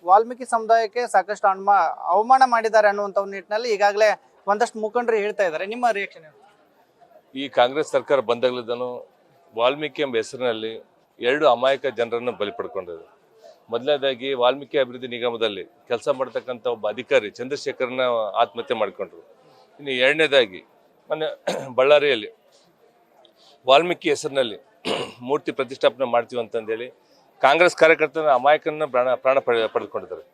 ವಾಲ್ಮೀಕಿ ಸಮುದಾಯಕ್ಕೆ ಸಾಕಷ್ಟು ಅವಮಾನ ಮಾಡಿದ್ದಾರೆ ಅನ್ನುವಂಥ ನಿಟ್ಟಿನಲ್ಲಿ ಈಗಾಗಲೇ ಒಂದಷ್ಟು ಮುಖಂಡರು ಹೇಳ್ತಾ ಇದ್ದಾರೆ. ನಿಮ್ಮ ರಿಯಾಕ್ಷನ್ ಏನು? ಈ ಕಾಂಗ್ರೆಸ್ ಸರ್ಕಾರ ಬಂದಾಗಲಿದ್ದನು ವಾಲ್ಮೀಕಿ ಎಂಬ ಹೆಸರಿನಲ್ಲಿ 2 ಅಮಾಯಕ ಜನರನ್ನು ಬಲಿ ಪಡ್ಕೊಂಡಿದೆ. ಮೊದಲನೇದಾಗಿ ವಾಲ್ಮೀಕಿ ಅಭಿವೃದ್ಧಿ ನಿಗಮದಲ್ಲಿ ಕೆಲಸ ಮಾಡ್ತಕ್ಕಂಥ ಒಬ್ಬ ಅಧಿಕಾರಿ ಚಂದ್ರಶೇಖರ್ನ ಆತ್ಮಹತ್ಯೆ ಮಾಡಿಕೊಂಡ್ರು. ಇನ್ನು ಎರಡನೇದಾಗಿ ಮೊನ್ನೆ ಬಳ್ಳಾರಿಯಲ್ಲಿ ವಾಲ್ಮೀಕಿ ಹೆಸರಿನಲ್ಲಿ ಮೂರ್ತಿ ಪ್ರತಿಷ್ಠಾಪನೆ ಮಾಡ್ತೀವಿ ಅಂತಂದೇಳಿ ಕಾಂಗ್ರೆಸ್ ಕಾರ್ಯಕರ್ತನ ಅಮಾಯಕನ ಪ್ರಾಣ ಪಡೆದುಕೊಂಡಿದ್ದಾರೆ.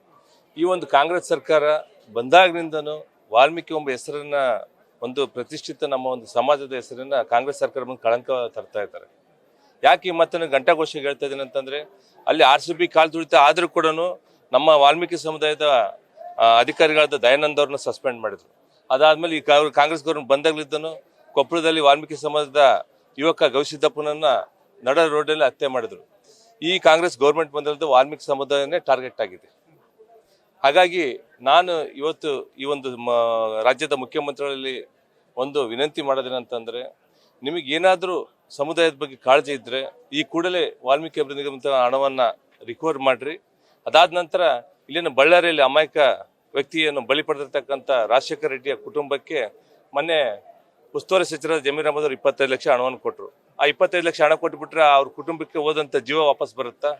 ಈ ಒಂದು ಕಾಂಗ್ರೆಸ್ ಸರ್ಕಾರ ಬಂದಾಗಿನಿಂದನೂ ವಾಲ್ಮೀಕಿ ಎಂಬ ಹೆಸರನ್ನ ಒಂದು ಪ್ರತಿಷ್ಠಿತ ನಮ್ಮ ಒಂದು ಸಮಾಜದ ಹೆಸರನ್ನ ಕಾಂಗ್ರೆಸ್ ಸರ್ಕಾರ ಬಂದು ಕಳಂಕ ತರ್ತಾ ಇದ್ದಾರೆ. ಯಾಕೆ ಈ ಮಾತನ್ನು ಘಂಟಾಘೋಷಿಗೆ ಹೇಳ್ತಾ ಇದ್ದೀನಿ ಅಂತಂದ್ರೆ, ಅಲ್ಲಿ RCB ಕಾಲ್ ತುಳಿತ ಆದ್ರೂ ಕೂಡ ನಮ್ಮ ವಾಲ್ಮೀಕಿ ಸಮುದಾಯದ ಅಧಿಕಾರಿಗಳಾದ ದಯಾನಂದ್ ಅವ್ರನ್ನ ಸಸ್ಪೆಂಡ್ ಮಾಡಿದ್ರು. ಅದಾದ್ಮೇಲೆ ಈ ಕಾಂಗ್ರೆಸ್ ಗೌರ್ಮೆಂಟ್ ಬಂದಾಗಲಿದ್ದನು ಕೊಪ್ಪಳದಲ್ಲಿ ವಾಲ್ಮೀಕಿ ಸಮಾಜದ ಯುವಕ ಗವಿಸಿದ್ದಪ್ಪನನ್ನ ನಡ ರೋಡಲ್ಲಿ ಹತ್ಯೆ ಮಾಡಿದ್ರು. ಈ ಕಾಂಗ್ರೆಸ್ ಗೌರ್ಮೆಂಟ್ ಬಂದಿರೋದು ವಾಲ್ಮೀಕಿ ಸಮುದಾಯನೇ ಟಾರ್ಗೆಟ್ ಆಗಿದೆ. ಹಾಗಾಗಿ ನಾನು ಇವತ್ತು ಈ ಒಂದು ರಾಜ್ಯದ ಮುಖ್ಯಮಂತ್ರಿಗಳಲ್ಲಿ ಒಂದು ವಿನಂತಿ ಮಾಡೋದೇನಂತಂದ್ರೆ, ನಿಮಗೆ ಏನಾದರೂ ಸಮುದಾಯದ ಬಗ್ಗೆ ಕಾಳಜಿ ಇದ್ರೆ ಈ ಕೂಡಲೇ ವಾಲ್ಮೀಕಿ ಅಭಿವೃದ್ಧಿ ನಿಗಮದ ಹಣವನ್ನ ರಿಕವರ್ ಮಾಡ್ರಿ. ಅದಾದ ನಂತರ ಇಲ್ಲಿನ ಬಳ್ಳಾರಿಯಲ್ಲಿ ಅಮಾಯಕ ವ್ಯಕ್ತಿಯನ್ನು ಬಲಿ ಪಡೆದಿರ್ತಕ್ಕಂಥ ರಾಜಶೇಖರ ರೆಡ್ಡಿಯ ಕುಟುಂಬಕ್ಕೆ ಮೊನ್ನೆ ಉಸ್ತುವಾರಿ ಸಚಿವರಾದ ಜಮೀರ್ ಅಹಮದ್ ಅವರು 25 ಲಕ್ಷ ಹಣವನ್ನು ಕೊಟ್ಟರು. ಆ 25 ಲಕ್ಷ ಹಣ ಕೊಟ್ಟುಬಿಟ್ರೆ ಅವ್ರ ಕುಟುಂಬಕ್ಕೆ ಹೋದಂಥ ಜೀವ ವಾಪಸ್ ಬರುತ್ತಾ?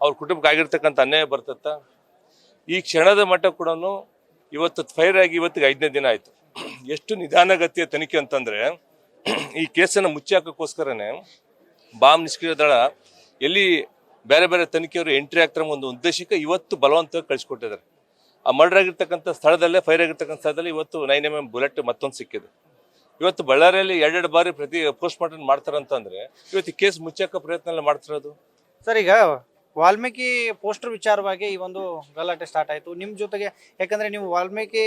ಅವ್ರ ಕುಟುಂಬಕ್ಕೆ ಆಗಿರ್ತಕ್ಕಂಥ ಅನ್ಯಾಯ ಬರ್ತತ್ತ? ಈ ಕ್ಷಣದ ಮಟ್ಟ ಕೂಡ ಇವತ್ತು ಫೈರ್ ಆಗಿ ಇವತ್ತಿಗೆ 5ನೇ ದಿನ ಆಯ್ತು. ಎಷ್ಟು ನಿಧಾನಗತಿಯ ತನಿಖೆ ಅಂತಂದ್ರೆ, ಈ ಕೇಸನ್ನು ಮುಚ್ಚಿ ಹಾಕೋಕ್ಕೋಸ್ಕರನೇ ಬಾಂಬ್ ನಿಷ್ಕ್ರಿಯ ದಳ ಎಲ್ಲಿ ಬೇರೆ ಬೇರೆ ತನಿಖೆಯವರು ಎಂಟ್ರಿ ಆಗ್ತಾರೆ ಒಂದು ಉದ್ದೇಶಕ್ಕೆ ಇವತ್ತು ಬಲವಂತವಾಗಿ ಕಳಿಸ್ಕೊಟ್ಟಿದ್ದಾರೆ. ಆ ಮರ್ಡರ್ ಆಗಿರ್ತಕ್ಕಂಥ ಸ್ಥಳದಲ್ಲೇ, ಫೈರ್ ಆಗಿರ್ತಕ್ಕಂಥ ಸ್ಥಳದಲ್ಲಿ ಇವತ್ತು 9mm ಬುಲೆಟ್ ಮತ್ತೊಂದು ಸಿಕ್ಕಿದೆ. ಇವತ್ತು ಬಳ್ಳಾರಿಯಲ್ಲಿ 2 ಬಾರಿ ಪೋಸ್ಟ್ ಮಾರ್ಟಮ್ ಮಾಡ್ತಾರಂತಂದ್ರೆ ಇವತ್ತು ಕೇಸ್ ಮುಚ್ಚಾಕ ಪ್ರಯತ್ನ ಮಾಡ್ತಿರೋದು. ಸರ್, ಈಗ ವಾಲ್ಮೀಕಿ ಪೋಸ್ಟರ್ ವಿಚಾರವಾಗಿ ಈ ಒಂದು ಗಲಾಟೆ ಸ್ಟಾರ್ಟ್ ಆಯಿತು ನಿಮ್ಮ ಜೊತೆಗೆ. ಯಾಕಂದ್ರೆ ನೀವು ವಾಲ್ಮೀಕಿ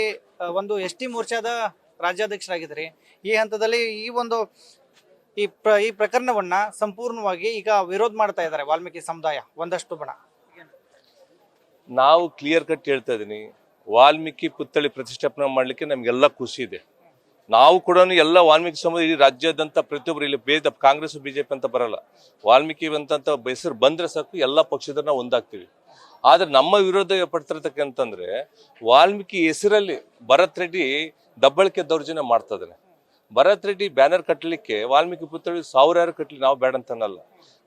ಒಂದು ST ಮೋರ್ಚಾದ ರಾಜ್ಯಾಧ್ಯಕ್ಷರಾಗಿದ್ದೀರಿ. ಈ ಹಂತದಲ್ಲಿ ಈ ಪ್ರಕರಣವನ್ನ ಸಂಪೂರ್ಣವಾಗಿ ಈಗ ವಿರೋಧ ಮಾಡ್ತಾ ಇದ್ದಾರೆ ವಾಲ್ಮೀಕಿ ಸಮುದಾಯ ಒಂದಷ್ಟು ಬಣ. ನಾವು ಕ್ಲಿಯರ್ ಕಟ್ ಹೇಳ್ತಾ ಇದೀನಿ, ವಾಲ್ಮೀಕಿ ಪುತ್ಥಳಿ ಪ್ರತಿಷ್ಠಾಪನೆ ಮಾಡ್ಲಿಕ್ಕೆ ನಮ್ಗೆಲ್ಲ ಖುಷಿ ಇದೆ. ನಾವು ಕೂಡ ಎಲ್ಲ ವಾಲ್ಮೀಕಿ ಸಮುದಾಯ ಇಡೀ ರಾಜ್ಯದಂತ ಪ್ರತಿಯೊಬ್ಬರು ಇಲ್ಲಿ ಕಾಂಗ್ರೆಸ್ BJP ಅಂತ ಬರಲ್ಲ, ವಾಲ್ಮೀಕಿ ಅಂತ ಹೆಸರು ಬಂದ್ರೆ ಸಾಕು ಎಲ್ಲ ಪಕ್ಷದ ನಾವು ಒಂದಾಗ್ತೀವಿ. ಆದ್ರೆ ನಮ್ಮ ವಿರೋಧ ಪಡ್ತಿರ್ತಕ್ಕಂತಂದ್ರೆ, ವಾಲ್ಮೀಕಿ ಹೆಸರಲ್ಲಿ ಭರತ್ ರೆಡ್ಡಿ ದಬ್ಬಳಿಕೆ ದೌರ್ಜನ್ಯ ಮಾಡ್ತಾ ಇದ್ದಾನೆ. ಭರತ್ ರೆಡ್ಡಿ ಬ್ಯಾನರ್ ಕಟ್ಟಲಿಕ್ಕೆ ವಾಲ್ಮೀಕಿ ಪುತ್ಥಳಿ 1000 ಕಟ್ಟಲಿ ನಾವು ಬೇಡ ಅಂತನಲ್ಲ.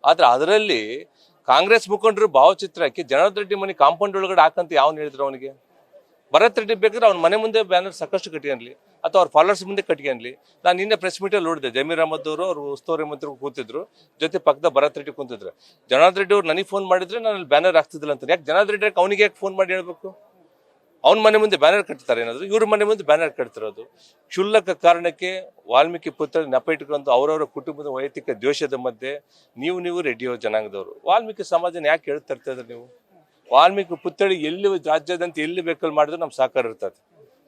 ಆದ್ರೆ ಅದರಲ್ಲಿ ಕಾಂಗ್ರೆಸ್ ಮುಖಂಡರು ಭಾವಚಿತ್ರ ಹಾಕಿ ಜನಾರ್ದನ್ ರೆಡ್ಡಿ ಮನೆ ಕಾಂಪೌಂಡ್ ಒಳಗಡೆ ಹಾಕಂತ ಯಾವನು ಹೇಳಿದ್ರು ಅವನಿಗೆ? ಭರತ್ ರೆಡ್ಡಿ ಬೇಕಾದ್ರೆ ಅವ್ನ ಮನೆ ಮುಂದೆ ಬ್ಯಾನರ್ ಸಾಕಷ್ಟು ಕಟ್ಟಿ ಅಥವಾ ಅವ್ರ ಫಾಲೋವರ್ಸ್ ಮುಂದೆ ಕಟ್ಟಿ. ನಾನು ನಿನ್ನೆ ಪ್ರೆಸ್ ಮೀಟಲ್ಲಿ ನೋಡಿದೆ, ಜಮೀರ್ ಅಹಮದ್ ಅವರು ಉಸ್ತುವಾರಿ ಮಂತ್ರಿ ಕೂತಿದ್ರು, ಜೊತೆ ಪಕ್ಕದ ಭರತ್ ರೆಡ್ಡಿ ಕೂತಿದ್ರು. ಜನಾರ್ದನ್ ರೆಡ್ಡಿ ಅವ್ರು ನನಗೆ ಫೋನ್ ಮಾಡಿದ್ರೆ ನಾನು ಅಲ್ಲಿ ಬ್ಯಾನರ್ ಹಾಕ್ತಿದ್ದಿಲ್ಲ ಅಂತ. ಯಾಕೆ ಜನಾರ್ದನ್ ರೆಡ್ಡಿ ಅವನಿಗೆ ಯಾಕೆ ಫೋನ್ ಮಾಡಿ ಹೇಳ್ಬೇಕು? ಅವ್ನ ಮನೆ ಮುಂದೆ ಬ್ಯಾನರ್ ಕಟ್ತಾರೆ ಏನಾದ್ರು, ಇವ್ರ ಮನೆ ಮುಂದೆ ಬ್ಯಾನರ್ ಕಟ್ತಿರೋದು ಕ್ಷುಲ್ಲಕ ಕಾರಣಕ್ಕೆ ವಾಲ್ಮೀಕಿ ಪುತ್ಥಳಿ ನೆಪ ಇಟ್ಕೊಂಡು ಅವರವರ ಕುಟುಂಬದ ವೈಯಕ್ತಿಕ ದ್ವೇಷದ ಮಧ್ಯೆ ನೀವು ರೆಡ್ಡಿಯೋ ಜನಾಂಗದವರು ವಾಲ್ಮೀಕಿ ಸಮಾಜನ ಯಾಕೆ ಹೇಳ್ತಾ ಇರ್ತಾರೆ ನೀವು? ವಾಲ್ಮೀಕಿ ಪುತ್ಥಳಿ ಎಲ್ಲಿ ರಾಜ್ಯದಂತ ಎಲ್ಲಿ ಬೇಕಲ್ಲಿ ಮಾಡಿದ್ರು ನಮ್ ಸಹಕಾರ ಇರ್ತದೆ,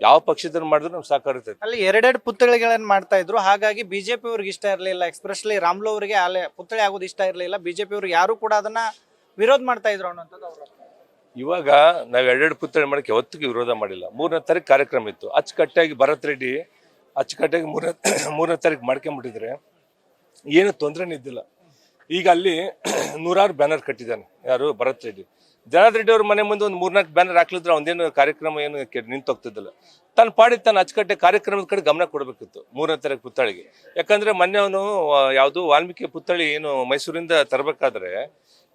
ಯಾವ ಪಕ್ಷದಲ್ಲಿ ಮಾಡಿದ್ರು ನಮ್ ಸಹಕಾರ ಇರ್ತದೆ. ಅಲ್ಲಿ 2 ಪುತ್ಥಳಿಗಳನ್ನ ಮಾಡ್ತಾ ಇದ್ರು. ಹಾಗಾಗಿ BJP ಅವ್ರಿಗೆ ಇಷ್ಟ ಇರಲಿಲ್ಲ, ಎಕ್ಸ್ಪ್ರೆಸ್ಲಿ ರಾಮ್ಲು ಅವರಿಗೆ ಅಲ್ಲಿ ಪುತ್ಥಳಿ ಆಗೋದು ಇಷ್ಟ ಇರಲಿಲ್ಲ. BJP ಅವ್ರಿಗೆ ಯಾರು ಕೂಡ ಅದನ್ನ ವಿರೋಧ ಮಾಡ್ತಾ ಇದ್ರು ಅನ್ನೋಂಥದ್ದು ಅವರು. ಇವಾಗ ನಾವ್ 2 ಪುತ್ಥಳಿ ಮಾಡಕ್ಕೆ ಯಾವತ್ತಿಗೂ ವಿರೋಧ ಮಾಡಿಲ್ಲ. 3ನೇ ತಾರೀಕು ಕಾರ್ಯಕ್ರಮ ಇತ್ತು, ಅಚ್ಚುಕಟ್ಟಾಗಿ ಭರತ್ ರೆಡ್ಡಿ ಅಚ್ಚುಕಟ್ಟಾಗಿ 3ನೇ ತಾರೀಕು ಮಾಡ್ಕೊಂಡ್ಬಿಟ್ಟಿದ್ರೆ ಏನು ತೊಂದರೆನೇ ಇದ್ದಿಲ್ಲ. ಈಗ ಅಲ್ಲಿ 100 ಬ್ಯಾನರ್ ಕಟ್ಟಿದ್ದಾನೆ ಯಾರು? ಭರತ್ ರೆಡ್ಡಿ. ಜನಾರ್ದನ್ ರೆಡ್ಡಿ ಅವ್ರ ಮನೆ ಮುಂದೆ ಒಂದು 3-4 ಬ್ಯಾನರ್ ಹಾಕ್ಲಿದ್ರೆ ಒಂದೇನು ಕಾರ್ಯಕ್ರಮ ಏನು ನಿಂತೋಗ್ತಿದ್ದಿಲ್ಲ. ತಾನು ಪಾಡಿ ತಾನು ಅಚ್ಚುಕಟ್ಟೆ ಕಾರ್ಯಕ್ರಮದ ಕಡೆ ಗಮನ ಕೊಡಬೇಕಿತ್ತು 3ನೇ ತಾರೀಕು ಪುತ್ಥಳಿಗೆ. ಯಾಕಂದ್ರೆ ಮೊನ್ನೆ ಅವನು ಯಾವುದು ವಾಲ್ಮೀಕಿ ಪುತ್ಥಳಿ ಏನು ಮೈಸೂರಿಂದ ತರಬೇಕಾದ್ರೆ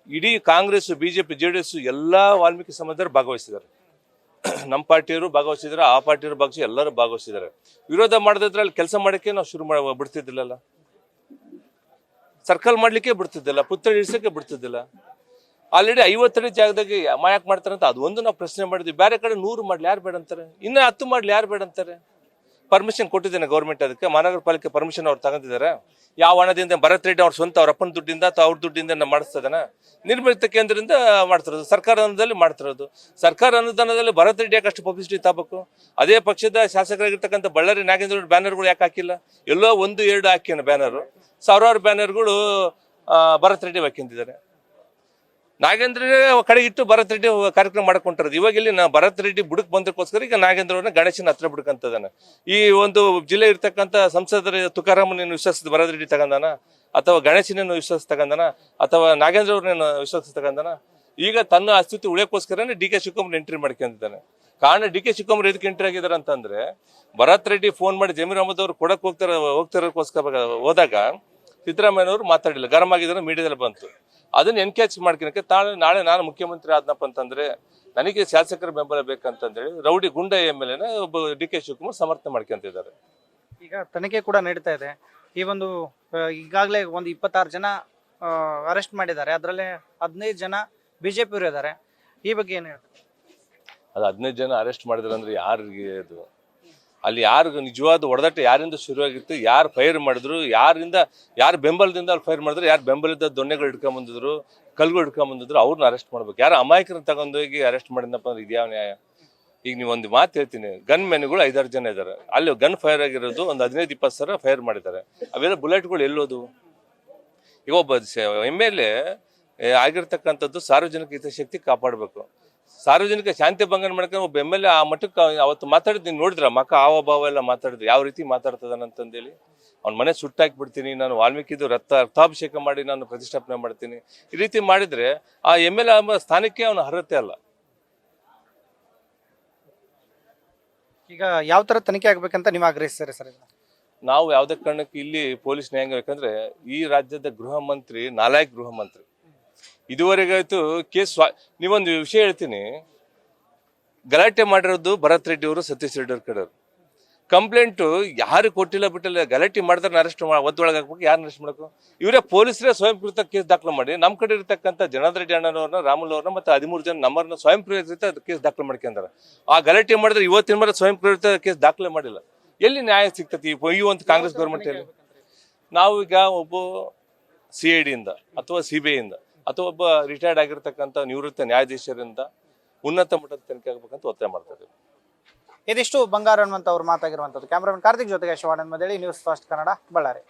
ಇಡೀ ಕಾಂಗ್ರೆಸ್ BJP JDS ಎಲ್ಲಾ ವಾಲ್ಮೀಕಿ ಸಮಾಜದವರು ಭಾಗವಹಿಸಿದ್ದಾರೆ. ನಮ್ಮ ಪಾರ್ಟಿಯವರು ಭಾಗವಹಿಸಿದ್ದಾರೆ, ಆ ಪಾರ್ಟಿಯವರು ಭಾಗವಹಿಸಿ ಎಲ್ಲರೂ ಭಾಗವಹಿಸಿದ್ದಾರೆ. ವಿರೋಧ ಮಾಡದಿದ್ರೆ ಅಲ್ಲಿ ಕೆಲಸ ಮಾಡಕ್ಕೆ ನಾವು ಶುರು ಬಿಡ್ತಿದ್ದಿಲ್ಲಲ್ಲ, ಸರ್ಕಲ್ ಮಾಡ್ಲಿಕ್ಕೆ ಬಿಡ್ತಿದ್ದಿಲ್ಲ, ಪುತ್ಥಳಿ ಇಡ್ಸಕ್ಕೆ ಬಿಡ್ತಿದ್ದಿಲ್ಲ. ಆಲ್ರೆಡಿ 50 ಅಡಿ ಜಾಗದಾಗೆ ಯಾಕೆ ಮಾಡ್ತಾರಂತ ಅದು ಒಂದು ನಾವು ಪ್ರಶ್ನೆ ಮಾಡಿದ್ವಿ. ಬೇರೆ ಕಡೆ 100 ಮಾಡ್ಲಿ ಯಾರು ಬೇಡ ಅಂತಾರೆ, ಇನ್ನ 10 ಮಾಡ್ಲಿ ಯಾರು ಬೇಡ ಅಂತಾರೆ? ಪರ್ಮಿಷನ್ ಕೊಟ್ಟಿದ್ದೇನೆ ಗೌರ್ಮೆಂಟ್, ಅದಕ್ಕೆ ಮಹಾನಗರ ಪಾಲಿಕೆ ಪರ್ಮಿಷನ್ ಅವ್ರು ತಗೊಂಡಿದ್ದಾರೆ. ಯಾವ ಹಣದಿಂದ? ಭರತ್ ರೆಡ್ಡಿ ಅವ್ರ ಸ್ವಂತ ಅವ್ರ ಅಪ್ಪನ ದುಡ್ಡಿಂದ ಅಥವಾ ಅವ್ರ ದುಡ್ಡಿಂದ ಮಾಡಿಸ್ತದನ? ನಿರ್ಮಿತ ಕೇಂದ್ರದಿಂದ ಮಾಡ್ತಿರೋದು, ಸರ್ಕಾರ ಅನುದಾನದಲ್ಲಿ ಮಾಡ್ತಿರೋದು. ಸರ್ಕಾರ ಅನುದಾನದಲ್ಲಿ ಭರತ್ ರೆಡ್ಡಿ ಯಾಕೆ ಅಷ್ಟು ಪಬ್ಲಿಸಿಟಿ ತಗೋಬೇಕು? ಅದೇ ಪಕ್ಷದ ಶಾಸಕರಾಗಿರ್ತಕ್ಕಂಥ ಬಳ್ಳಾರಿ ನಾಗೇಂದ್ರ ಬ್ಯಾನರ್ಗಳು ಯಾಕೆ ಹಾಕಿಲ್ಲ? ಎಲ್ಲೋ 1-2 ಹಾಕಿನ ಬ್ಯಾನರು, 1000 ಬ್ಯಾನರ್ಗಳು ಭರತ್ ರೆಡ್ಡಿ ಹಾಕಿದ್ದಾರೆ. ನಾಗೇಂದ್ರ ಕಡೆಗಿಟ್ಟು ಭರತ್ ರೆಡ್ಡಿ ಕಾರ್ಯಕ್ರಮ ಮಾಡ್ಕೊಂಡಿರೋದು. ಇವಾಗ ಇಲ್ಲಿ ಭರತ್ ರೆಡ್ಡಿ ಬುಡಕ್ ಬಂದಕ್ಕೋಸ್ಕರ ಈಗ ನಾಗೇಂದ್ರ ಅವ್ರನ್ನ ಗಣೇಶನ ಹತ್ರ ಬಿಡ್ಕಂತದಾನ. ಈ ಒಂದು ಜಿಲ್ಲೆ ಇರ್ತಕ್ಕಂಥ ಸಂಸದರ ತುಕಾರಾಮನ ವಿಶ್ವಾಸದ ಭರತ್ ರೆಡ್ಡಿ ತಗೊಂಡಾನ, ಅಥವಾ ಗಣೇಶನ ವಿಶ್ವಾಸ ತಗೊಂಡಾನ, ಅಥವಾ ನಾಗೇಂದ್ರ ಅವ್ರನ್ನ ವಿಶ್ವಾಸ ತಗೊಂಡಾನ? ಈಗ ತನ್ನ ಅಸ್ತಿತ್ವ ಉಳಿಯೋಕ್ಕೋಸ್ಕರನೇ ಡಿ ಕೆ ಶಿವಕುಮಾರ್ ಎಂಟ್ರಿ ಮಾಡ್ಕೊಂಡಿದ್ದಾನೆ. ಕಾರಣ ಡಿ ಕೆ ಶಿವಕುಮಾರ್ ಎದಕ್ಕೆ ಎಂಟ್ರಿ ಆಗಿದ್ದಾರೆ ಅಂತಂದ್ರೆ, ಭರತ್ ರೆಡ್ಡಿ ಫೋನ್ ಮಾಡಿ ಜಮೀರ್ ಅಹಮದ್ ಅವರು ಕೊಡಕ್ ಹೋಗ್ತಿರೋಕ್ಕೋಸ್ಕರ ಹೋದಾಗ ಸಿದ್ದರಾಮಯ್ಯನವರು ಮಾತಾಡಿಲ್ಲ, ಗರಂ ಆಗಿದ್ರೆ ಮೀಡಿಯಾದಲ್ಲಿ ಬಂತು. ಅದನ್ನ ಎನ್ಕ್ಯಾಚ್ ಮಾಡ್ಕೊಳಕ್ಕೆ ನಾಳೆ ನಾನು ಮುಖ್ಯಮಂತ್ರಿ ಆದ್ನಪ್ಪ ಅಂತಂದ್ರೆ ನನಗೆ ಶಾಸಕರ ಬೆಂಬಲ ಬೇಕಂತಂದೇಳಿ ರೌಡಿ ಗುಂಡ MLA ಒಬ್ಬ ಡಿ ಕೆ ಶಿವಕುಮಾರ್ ಸಮರ್ಥನೆ ಮಾಡ್ಕೊಂತಿದ್ದಾರೆ. ಈಗ ತನಿಖೆ ಕೂಡ ನಡೀತಾ ಇದೆ. ಈ ಒಂದು ಈಗಾಗಲೇ ಒಂದು 26 ಜನ ಅರೆಸ್ಟ್ ಮಾಡಿದ್ದಾರೆ. ಅದರಲ್ಲೇ 15 ಜನ ಬಿಜೆಪಿಯವರು ಇದ್ದಾರೆ. ಈ ಬಗ್ಗೆ ಏನು ಹೇಳ್ತಾರೆ? ಅದು 15 ಜನ ಅರೆಸ್ಟ್ ಮಾಡಿದ್ರೆ ಅಂದ್ರೆ ಯಾರಿಗೆ ಅದು? ಅಲ್ಲಿ ಯಾರು ನಿಜವಾದ ಹೊಡೆದಾಟ ಯಾರಿಂದ ಶುರುವಾಗಿತ್ತು, ಯಾರು ಫೈರ್ ಮಾಡಿದ್ರು, ಯಾರು ಬೆಂಬಲದಿಂದ ಅಲ್ಲಿ ಫೈರ್ ಮಾಡಿದ್ರು, ಯಾರು ಬೆಂಬಲದ ದೊಣ್ಣೆಗಳು ಹಿಡ್ಕೊಂಬಂದಿದ್ರು, ಕಲ್ಗಳು ಹಿಡ್ಕೊಂಬಂದಿದ್ರು, ಅವ್ರನ್ನ ಅರೆಸ್ಟ್ ಮಾಡ್ಬೇಕು. ಯಾರು ಅಮಾಯಕರನ್ನ ತಗೊಂಡೋಗಿ ಅರೆಸ್ಟ್ ಮಾಡಿದಪ್ಪ ಅಂದ್ರೆ ಇದ್ಯಾವ ನ್ಯಾಯ? ಈಗ ನೀವು ಒಂದು ಮಾತು ಹೇಳ್ತೀನಿ, ಗನ್ ಮೆನ್ಗಳು 5-6 ಜನ ಇದ್ದಾರೆ. ಅಲ್ಲಿ ಗನ್ ಫೈರ್ ಆಗಿರೋದು ಒಂದು 15-20 ಸಾವಿರ ಫೈರ್ ಮಾಡಿದ್ದಾರೆ. ಅವೆಲ್ಲ ಬುಲೆಟ್ಗಳು ಎಲ್ಲೋದು? ಈಗ ಒಬ್ಬ MLA ಆಗಿರ್ತಕ್ಕಂಥದ್ದು ಸಾರ್ವಜನಿಕ ಹಿತಾಸಕ್ತಿ ಕಾಪಾಡಬೇಕು. ಸಾರ್ವಜನಿಕ ಶಾಂತಿ ಭಂಗನ ಮಾಡ್ಕೊಂಡು ಒಬ್ಬ MLA ಆ ಮಟ್ಟಕ್ಕೆ ಅವತ್ತು ಮಾತಾಡಿದ್ ನೀವು ನೋಡಿದ್ರ, ಮಕ್ಕ ಹಾವ ಎಲ್ಲ ಮಾತಾಡಿದ್ರು, ಯಾವ ರೀತಿ ಮಾತಾಡ್ತದಾನಂತಂದೇಳಿ. ಅವ್ನ ಮನೆ ಸುಟ್ಟಾಕ್ಬಿಡ್ತೀನಿ, ನಾನು ವಾಲ್ಮೀಕಿದು ರಕ್ತಾಭಿಷೇಕ ಮಾಡಿ ನಾನು ಪ್ರತಿಷ್ಠಾಪನೆ ಮಾಡ್ತೀನಿ, ಈ ರೀತಿ ಮಾಡಿದ್ರೆ ಆ MLA ಸ್ಥಾನಕ್ಕೆ ಅವನ ಅರ್ಹತೆ ಅಲ್ಲ. ಈಗ ಯಾವ ತರ ತನಿಖೆ ಆಗ್ಬೇಕಂತ ನೀವು ಆಗ್ರಹಿಸ್ತೀರಿ ಸರ್? ನಾವು ಯಾವುದೇ ಕಾರಣಕ್ಕೆ ಇಲ್ಲಿ ಪೊಲೀಸ್ ನ್ಯಾಯಾಂಗ, ಯಾಕಂದ್ರೆ ಈ ರಾಜ್ಯದ ಗೃಹ ಮಂತ್ರಿ ನಾಲಾಯಕ್ ಗೃಹ ಮಂತ್ರಿ. ಇದುವರೆಗಾಯ್ತು ಕೇಸ್. ನೀವೊಂದು ವಿಷಯ ಹೇಳ್ತೀನಿ, ಗಲಾಟೆ ಮಾಡಿರೋದು ಭರತ್ ರೆಡ್ಡಿ ಅವರು, ಸತೀಶ್ ರೆಡ್ಡಿ ಅವ್ರ ಕಡೆಯವರು. ಕಂಪ್ಲೇಂಟು ಯಾರು ಕೊಟ್ಟಿಲ್ಲ ಬಿಟ್ಟಿಲ್ಲ, ಗಲಾಟೆ ಮಾಡಿದ್ರೆ ಅರೆಸ್ಟ್ ಒದ್ದೊಳಗೆ ಹಾಕ್ಬೇಕು. ಯಾರನ್ನ ಅರೆಸ್ಟ್ ಮಾಡಬೇಕು? ಇವರೇ ಪೊಲೀಸರೇ ಸ್ವಯಂ ಪ್ರೇರಿತ ಕೇಸ್ ದಾಖಲು ಮಾಡಿ ನಮ್ಮ ಕಡೆ ಇರತಕ್ಕಂಥ ಜನಾರ್ದನ್ ರೆಡ್ಡಿ ಅಣ್ಣನವ್ರನ್ನ, ರಾಮುಲ್ ಅವ್ರನ್ನ ಮತ್ತೆ 13 ಜನ ನಮ್ಮನ್ನ ಸ್ವಯಂ ಪ್ರೇರಿತ ಕೇಸ್ ದಾಖಲು ಮಾಡ್ಕೊಂಡಾರ. ಆ ಗಲಾಟೆ ಮಾಡಿದ್ರೆ ಇವತ್ತಿನ ಮೇಲೆ ಸ್ವಯಂ ಪ್ರೇರಿತ ಕೇಸ್ ದಾಖಲೆ ಮಾಡಿಲ್ಲ. ಎಲ್ಲಿ ನ್ಯಾಯ ಸಿಗ್ತತಿ ಈ ಒಂದು ಕಾಂಗ್ರೆಸ್ ಗೌರ್ಮೆಂಟ್ ಅಲ್ಲಿ? ನಾವು ಈಗ ಒಬ್ಬ CID ಇಂದ ಅಥವಾ CBI ಇಂದ ಅಥವಾ ಒಬ್ಬ ರಿಟೈರ್ಡ್ ಆಗಿರ್ತಕ್ಕಂಥ ನಿವೃತ್ತ ನ್ಯಾಯಾಧೀಶರಿಂದ ಉನ್ನತ ಮಟ್ಟದ ತನಿಖೆ ಆಗ್ಬೇಕಂತ ಒತ್ತಾಯ ಮಾಡ್ತಾ ಇದ್ದೀವಿ. ಇದಿಷ್ಟು ಬಂಗಾರ ಹನುಮಂತ ಅವರು ಮಾತಾಗಿರುವಂಥದ್ದು. ಕ್ಯಾಮ್ರಾಮನ್ ಕಾರ್ತಿಕ್ ಜೊತೆಗೆ ಶಿವಾನಂದ್ ಮದೇಳಿ, ನ್ಯೂಸ್ ಫಸ್ಟ್ ಕನ್ನಡ, ಬಳ್ಳಾರಿ.